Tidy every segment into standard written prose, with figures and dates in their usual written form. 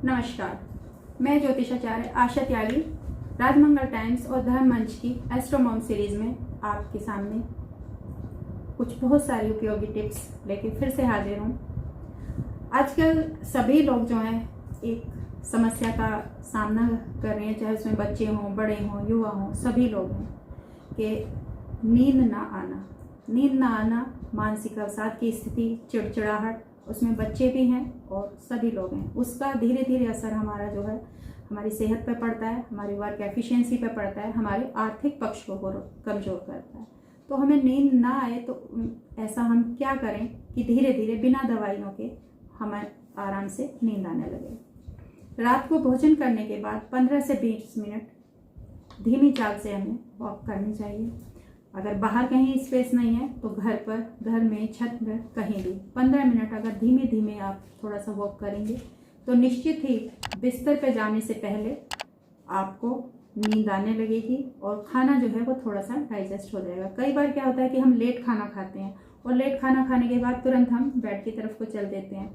नमस्कार, मैं ज्योतिषाचार्य आशा त्यागी राजमंगल टाइम्स और धर्म मंच की एस्ट्रोमॉम सीरीज में आपके सामने कुछ बहुत सारी उपयोगी टिप्स लेके फिर से हाजिर हूँ। आजकल सभी लोग जो हैं एक समस्या का सामना कर रहे हैं, चाहे उसमें बच्चे हों, बड़े हों, युवा हों, सभी लोग हैं कि नींद ना आना, मानसिक अवसाद की स्थिति, चिड़चिड़ाहट, उसमें बच्चे भी हैं और सभी लोग हैं। उसका धीरे धीरे असर हमारा जो है हमारी सेहत पे पड़ता है, हमारी वर्क एफिशिएंसी पे पड़ता है, हमारे आर्थिक पक्ष को कमज़ोर करता है। तो हमें नींद ना आए तो ऐसा हम क्या करें कि धीरे धीरे बिना दवाइयों के हमें आराम से नींद आने लगे। रात को भोजन करने के बाद 15 से 20 मिनट धीमी चाल से हमें वॉक करनी चाहिए। अगर बाहर कहीं स्पेस नहीं है तो घर में, छत में, कहीं भी 15 मिनट अगर धीमे धीमे आप थोड़ा सा वॉक करेंगे तो निश्चित ही बिस्तर पे जाने से पहले आपको नींद आने लगेगी और खाना जो है वो थोड़ा सा डाइजेस्ट हो जाएगा। कई बार क्या होता है कि हम लेट खाना खाते हैं और लेट खाना खाने के बाद तुरंत हम बेड की तरफ को चल देते हैं।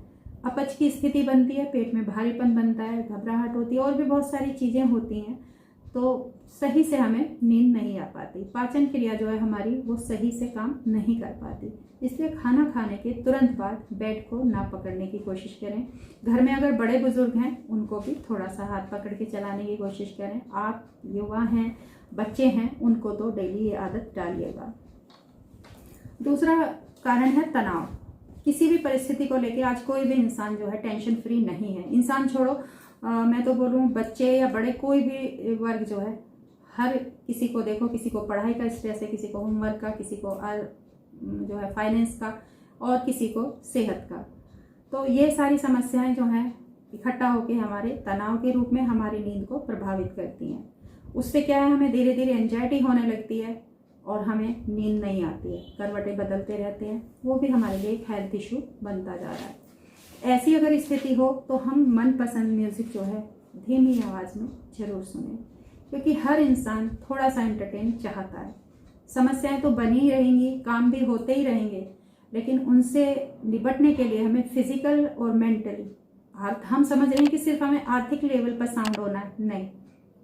अपच की स्थिति बनती है, पेट में भारीपन बनता है, घबराहट होती है और भी बहुत सारी चीज़ें होती हैं, तो सही से हमें नींद नहीं आ पाती। पाचन क्रिया जो है हमारी वो सही से काम नहीं कर पाती। इसलिए खाना खाने के तुरंत बाद बेड को ना पकड़ने की कोशिश करें। घर में अगर बड़े बुजुर्ग हैं उनको भी थोड़ा सा हाथ पकड़ के चलाने की कोशिश करें। आप युवा हैं, बच्चे हैं, उनको तो डेली ये आदत डालिएगा। दूसरा कारण है तनाव। किसी भी परिस्थिति को लेकर आज कोई भी इंसान जो है टेंशन फ्री नहीं है। इंसान छोड़ो, मैं तो बोलूँ बच्चे या बड़े, कोई भी वर्ग जो है, हर किसी को देखो, किसी को पढ़ाई का स्ट्रेस है, किसी को होमवर्क का, किसी को जो है फाइनेंस का और किसी को सेहत का। तो ये सारी समस्याएं जो हैं इकट्ठा होकर हमारे तनाव के रूप में हमारी नींद को प्रभावित करती हैं। उससे क्या है, हमें धीरे धीरे एंजाइटी होने लगती है और हमें नींद नहीं आती है, करवटें बदलते रहते हैं। वो भी हमारे लिए एक हेल्थ इशू बनता जा रहा है। ऐसी अगर स्थिति हो तो हम मनपसंद म्यूज़िक जो है धीमी आवाज़ में ज़रूर सुनें, क्योंकि हर इंसान थोड़ा सा एंटरटेन चाहता है। समस्याएं तो बनी ही रहेंगी, काम भी होते ही रहेंगे, लेकिन उनसे निपटने के लिए हमें फिजिकल और मेंटली, हम समझ रहे हैं कि सिर्फ हमें आर्थिक लेवल पर साउंड होना है, नहीं,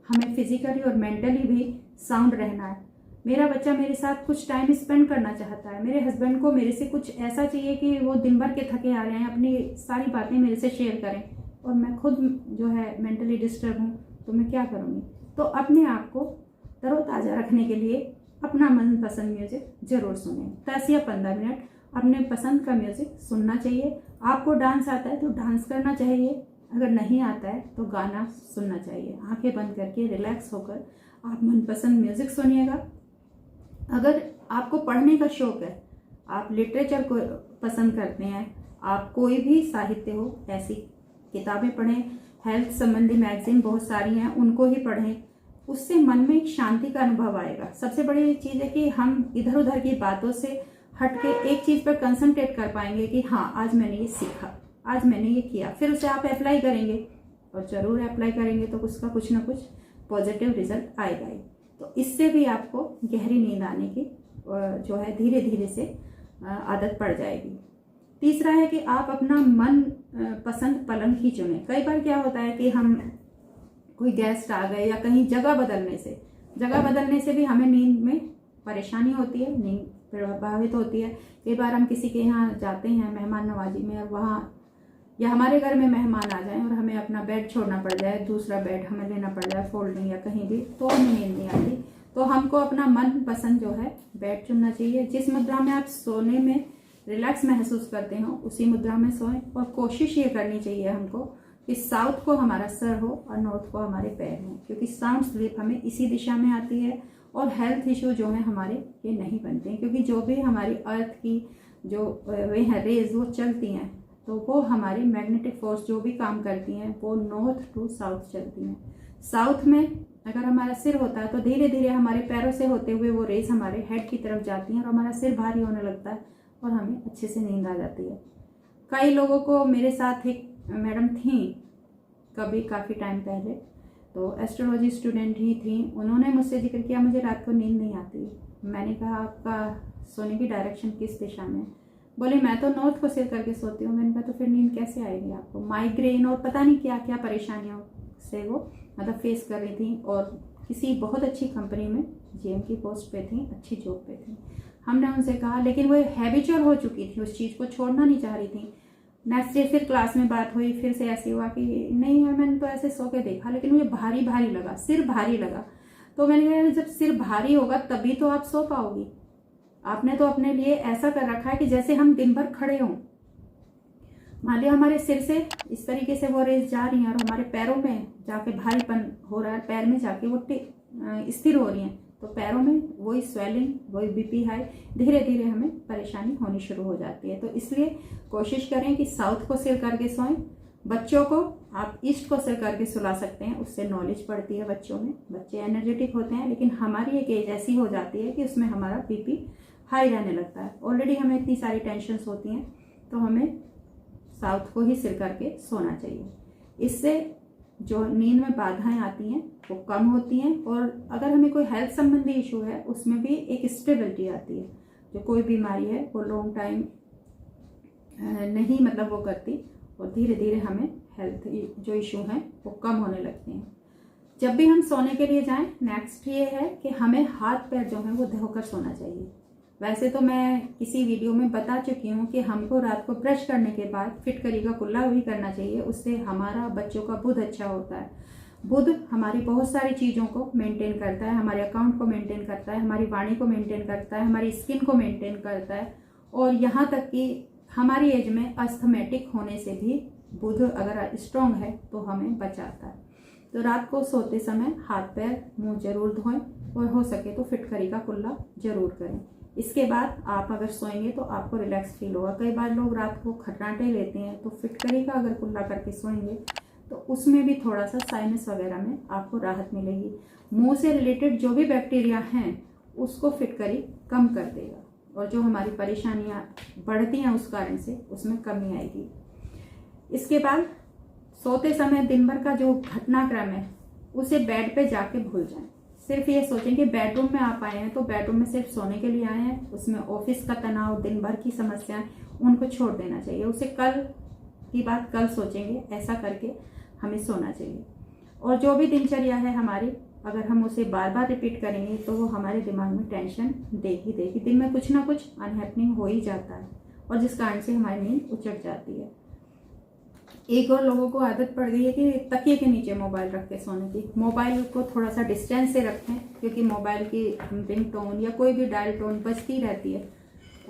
हमें फिजिकली और मेंटली भी साउंड रहना है। मेरा बच्चा मेरे साथ कुछ टाइम स्पेंड करना चाहता है, मेरे हस्बैंड को मेरे से कुछ ऐसा चाहिए कि वो दिन भर के थके आ रहे हैं, अपनी सारी बातें मेरे से शेयर करें, और मैं खुद जो है मेंटली डिस्टर्ब हूँ, तो मैं क्या करूँगी? तो अपने आप को तरोताज़ा रखने के लिए अपना मनपसंद म्यूज़िक ज़रूर सुनें। 10 या 15 मिनट अपने पसंद का म्यूज़िक सुनना चाहिए। आपको डांस आता है तो डांस करना चाहिए, अगर नहीं आता है तो गाना सुनना चाहिए। आंखें बंद करके रिलैक्स होकर आप मनपसंद म्यूज़िक सुनिएगा। अगर आपको पढ़ने का शौक़ है, आप लिटरेचर को पसंद करते हैं, आप कोई भी साहित्य हो ऐसी किताबें पढ़ें। हेल्थ संबंधी मैगजीन बहुत सारी हैं, उनको ही पढ़ें। उससे मन में एक शांति का अनुभव आएगा। सबसे बड़ी चीज़ है कि हम इधर उधर की बातों से हट के एक चीज़ पर कंसंट्रेट कर पाएंगे कि हाँ, आज मैंने ये सीखा, आज मैंने ये किया। फिर उसे आप अप्लाई करेंगे और ज़रूर अप्लाई करेंगे तो उसका कुछ ना कुछ पॉजिटिव रिजल्ट आएगा ही। तो इससे भी आपको गहरी नींद आने की जो है धीरे धीरे से आदत पड़ जाएगी। तीसरा है कि आप अपना मन पसंद पलंग ही चुनें। कई बार क्या होता है कि हम कोई गेस्ट आ गए या कहीं जगह बदलने से भी हमें नींद में परेशानी होती है, नींद प्रभावित होती है। कई बार हम किसी के यहाँ जाते हैं मेहमान नवाजी में, और वहाँ या हमारे घर में मेहमान आ जाएं और हमें अपना बेड छोड़ना पड़ जाए, दूसरा बेड हमें लेना पड़ जाए फोल्डिंग या कहीं भी, तो हमें नींद नहीं आती। तो हमको अपना मन पसंद जो है बेड चुनना चाहिए। जिस मुद्रा में आप सोने में रिलैक्स महसूस करते हो उसी मुद्रा में सोएं, और कोशिश ये करनी चाहिए हमको कि साउथ को हमारा सर हो और नॉर्थ को हमारे पैर हों, क्योंकि साउंड स्लीप हमें इसी दिशा में आती है और हेल्थ इशू जो है हमारे ये नहीं बनते हैं। क्योंकि जो भी हमारी अर्थ की जो वे हैं रेज वो चलती हैं, तो वो हमारी मैग्नेटिक फोर्स जो भी काम करती हैं वो नॉर्थ टू साउथ चलती हैं। साउथ में अगर हमारा सिर होता है तो धीरे धीरे हमारे पैरों से होते हुए वो रेस हमारे हेड की तरफ जाती हैं और हमारा सिर भारी होने लगता है और हमें अच्छे से नींद आ जाती है। कई लोगों को, मेरे साथ एक मैडम थी कभी काफ़ी टाइम पहले, तो एस्ट्रोलॉजी स्टूडेंट ही थी, उन्होंने मुझसे जिक्र किया मुझे रात को नींद नहीं आती। मैंने कहा आपका सोने की डायरेक्शन किस दिशा में? बोले मैं तो नॉर्थ को सिर करके सोती हूँ। मैंने कहा तो फिर नींद कैसे आएगी आपको? माइग्रेन और पता नहीं क्या क्या परेशानियों से वो मतलब फेस कर रही थी, और किसी बहुत अच्छी कंपनी में जीएम की पोस्ट पे थी, अच्छी जॉब पे थी। हमने उनसे कहा, लेकिन वो हैबिचुअल हो चुकी थी, उस चीज़ को छोड़ना नहीं चाह रही थी। नेक्स्ट डे फिर क्लास में बात हुई, फिर से ऐसे हुआ कि नहीं यार मैंने तो ऐसे सो के देखा, लेकिन मुझे भारी भारी लगा, सिर भारी लगा। तो मैंने कहा जब सिर भारी होगा तभी तो आप सो पाओगी। आपने तो अपने लिए ऐसा कर रखा है कि जैसे हम दिन भर खड़े हों। मान लिया हमारे सिर से इस तरीके से वो रेस जा रही हैं और हमारे पैरों में जाके भारीपन हो रहा है, पैर में जाके वो स्थिर हो रही हैं, तो पैरों में वही स्वेलिंग, वही बीपी हाई, धीरे धीरे हमें परेशानी होनी शुरू हो जाती है। तो इसलिए कोशिश करें कि साउथ को सिर करके सोएं। बच्चों को आप ईस्ट को सिर करके सुला सकते हैं, उससे नॉलेज बढ़ती है बच्चों में, बच्चे एनर्जेटिक होते हैं। लेकिन हमारी एक एज ऐसी हो जाती है कि उसमें हमारा बीपी हाई रहने लगता है, ऑलरेडी हमें इतनी सारी टेंशन्स होती हैं, तो हमें साउथ को ही सिर करके सोना चाहिए। इससे जो नींद में बाधाएं आती हैं वो कम होती हैं, और अगर हमें कोई हेल्थ संबंधी इशू है उसमें भी एक स्टेबिलिटी आती है। जो कोई बीमारी है वो लॉन्ग टाइम नहीं मतलब वो करती, और धीरे धीरे हमें हेल्थ जो इशू हैं वो कम होने लगते हैं। जब भी हम सोने के लिए जाएं, नेक्स्ट ये है कि हमें हाथ पैर जो हैं वो धोकर सोना चाहिए। वैसे तो मैं किसी वीडियो में बता चुकी हूँ कि हमको रात को ब्रश करने के बाद फिटकरी का कुल्ला भी करना चाहिए, उससे हमारा बच्चों का बुध अच्छा होता है। बुध हमारी बहुत सारी चीज़ों को मेंटेन करता है, हमारे अकाउंट को मेंटेन करता है, हमारी वाणी को मेंटेन करता है, हमारी स्किन को मेंटेन करता है, और यहाँ तक कि हमारी एज में अस्थमेटिक होने से भी बुध अगर स्ट्रांग है तो हमें बचाता है। तो रात को सोते समय हाथ पैर मुंह जरूर धोएं, और हो सके तो फिटकरी का कुल्ला जरूर करें। इसके बाद आप अगर सोएंगे तो आपको रिलैक्स फील होगा। कई बार लोग रात को खर्राटे लेते हैं, तो फिटकरी का अगर कुल्ला करके सोएंगे तो उसमें भी थोड़ा सा साइनस वगैरह में आपको राहत मिलेगी। मुंह से रिलेटेड जो भी बैक्टीरिया हैं उसको फिटकरी कम कर देगा, और जो हमारी परेशानियां बढ़ती हैं उस कारण से उसमें कमी आएगी। इसके बाद सोते समय दिन भर का जो घटनाक्रम है उसे बेड पे जाके भूल जाएं। सिर्फ ये सोचें कि बेडरूम में आप आए हैं तो बेडरूम में सिर्फ सोने के लिए आए हैं, उसमें ऑफिस का तनाव, दिन भर की समस्याएं, उनको छोड़ देना चाहिए। उसे कल की बात कल सोचेंगे, ऐसा करके हमें सोना चाहिए। और जो भी दिनचर्या है हमारी, अगर हम उसे बार बार रिपीट करेंगे तो वो हमारे दिमाग में टेंशन देगी। दिन में कुछ ना कुछ अनहैपनिंग हो ही जाता है, और जिस कारण से हमारी नींद उचट जाती है। एक और लोगों को आदत पड़ गई है कि तकिए के नीचे मोबाइल रख के सोने की। मोबाइल को थोड़ा सा डिस्टेंस से रखें, क्योंकि मोबाइल की रिंग टोन या कोई भी डायल टोन बजती रहती है,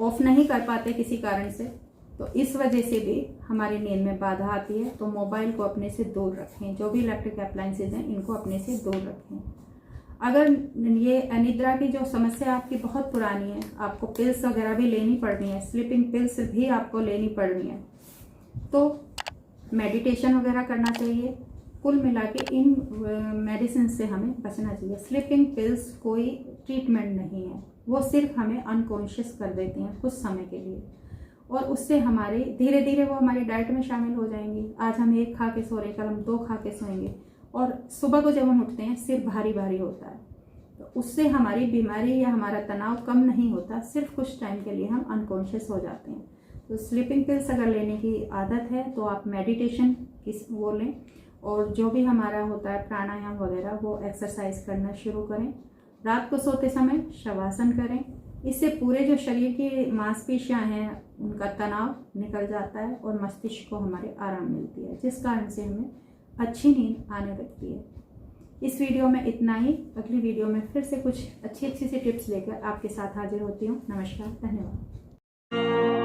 ऑफ नहीं कर पाते किसी कारण से, तो इस वजह से भी हमारी नींद में बाधा आती है। तो मोबाइल को अपने से दूर रखें, जो भी इलेक्ट्रिक अप्लायंसेज हैं इनको अपने से दूर रखें। अगर ये अनिद्रा की जो समस्या आपकी बहुत पुरानी है, आपको पिल्स वगैरह भी लेनी पड़ रही है, स्लीपिंग पिल्स भी आपको लेनी पड़ रही है, तो मेडिटेशन वगैरह करना चाहिए। कुल मिला के इन मेडिसिन से हमें बचना चाहिए। स्लीपिंग पिल्स कोई ट्रीटमेंट नहीं है, वो सिर्फ हमें अनकॉन्शियस कर देती हैं कुछ समय के लिए, और उससे हमारे धीरे धीरे वो हमारी डाइट में शामिल हो जाएंगी। आज हम 1 खा के सो रहे, कल हम 2 खा के सोएंगे, और सुबह को जब हम उठते हैं सिर भारी भारी होता है, तो उससे हमारी बीमारी या हमारा तनाव कम नहीं होता, सिर्फ कुछ टाइम के लिए हम अनकॉन्शियस हो जाते हैं। तो स्लीपिंग पिल्स अगर लेने की आदत है तो आप मेडिटेशन वो लें, और जो भी हमारा होता है प्राणायाम वगैरह वो एक्सरसाइज करना शुरू करें। रात को सोते समय शवासन करें, इससे पूरे जो शरीर की मांसपेशियां हैं उनका तनाव निकल जाता है, और मस्तिष्क को हमारे आराम मिलती है, जिस कारण से हमें अच्छी नींद आने लगती है। इस वीडियो में इतना ही। अगली वीडियो में फिर से कुछ अच्छी सी टिप्स लेकर आपके साथ हाजिर होती हूँ। नमस्कार, धन्यवाद।